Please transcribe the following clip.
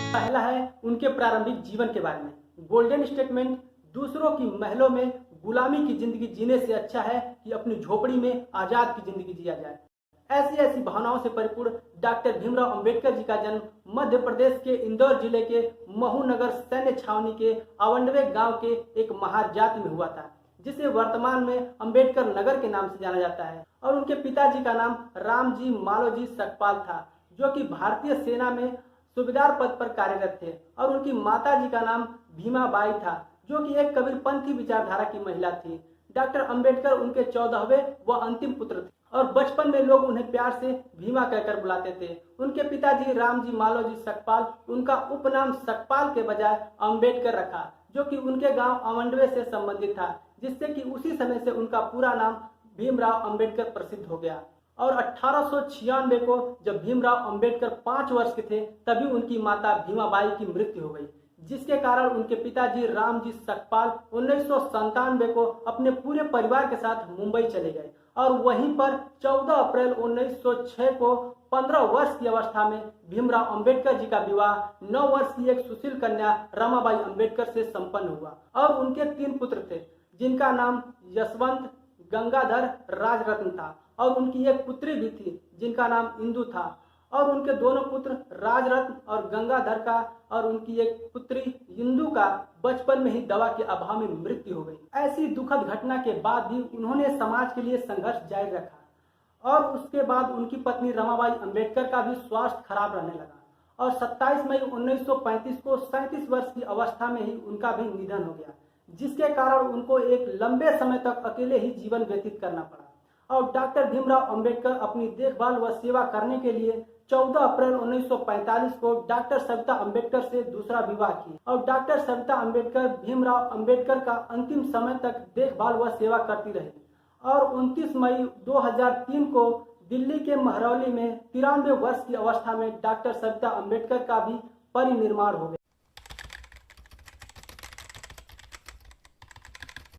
पहला है उनके प्रारंभिक जीवन के बारे में। गोल्डन स्टेटमेंट, दूसरों की महलों में गुलामी की जिंदगी जीने से अच्छा है कि अपनी झोपड़ी में आजाद की जिंदगी जिया जाए। ऐसी ऐसी भावनाओं से परिपूर्ण डॉक्टर भीमराव अंबेडकर जी का जन्म मध्य प्रदेश के इंदौर जिले के महू नगर सैन्य छावनी के अवंडवे गांव के एक महार जाति में हुआ था, जिसे वर्तमान में अंबेडकर नगर के नाम से जाना जाता है। और उनके पिताजी का नाम रामजी मालोजी सकपाल था, जो कि भारतीय सेना में सूबेदार पद पर कार्यरत थे। और उनकी माताजी का नाम भीमाबाई था, जो कि एक कबीरपंथी विचारधारा की महिला थी। डॉक्टर अंबेडकर उनके 14वें व अंतिम पुत्र थे और बचपन में लोग उन्हें प्यार से भीमा कहकर बुलाते थे। उनके पिताजी रामजी मालोजी सकपाल उनका उपनाम सकपाल के बजाय अंबेडकर रखा, जो कि उनके गांव अवंडवे से संबंधित था, जिससे कि उसी समय से उनका पूरा नाम भीमराव अंबेडकर प्रसिद्ध हो गया। और 1896 को जब भीमराव अंबेडकर 5 वर्ष के थे, तभी उनकी माता भीमाबाई की मृत्यु हो गई, जिसके कारण उनके पिताजी रामजी सकपाल 1997 को अपने पूरे परिवार के साथ मुंबई चले गए। और वहीं पर 14 अप्रैल 1906 को 15 वर्ष की अवस्था में भीमराव अंबेडकर जी का विवाह 9 वर्ष की एक सुशील कन्या रमाबाई अंबेडकर से संपन्न हुआ। और उनके 3 पुत्र थे, जिनका नाम यशवंत गंगाधर राजरत्न था। और उनकी एक पुत्री भी थी, जिनका नाम इंदु था। और उनके दोनों पुत्र राजरत्न और गंगाधर का और उनकी एक पुत्री इंदु का बचपन में ही दवा के अभाव में मृत्यु हो गई। ऐसी दुखद घटना के बाद भी उन्होंने समाज के लिए संघर्ष जारी रखा। और उसके बाद उनकी पत्नी रमाबाई अंबेडकर का भी स्वास्थ्य खराब रहने लगा और 27 मई 1935 को 37 वर्ष की अवस्था में ही उनका भी निधन हो गया, जिसके कारण उनको एक लंबे समय तक अकेले ही जीवन व्यतीत करना पड़ा। और डॉक्टर भीमराव अंबेडकर अपनी देखभाल व सेवा करने के लिए 14 अप्रैल 1945 को डॉक्टर सविता अंबेडकर से दूसरा विवाह किया। और डॉक्टर सविता अंबेडकर भीमराव अंबेडकर का अंतिम समय तक देखभाल व सेवा करती रही। और 29 मई 2003 को दिल्ली के महरौली में 93 वर्ष की अवस्था में डॉक्टर सविता अंबेडकर का भी परिनिर्वाण हो गया।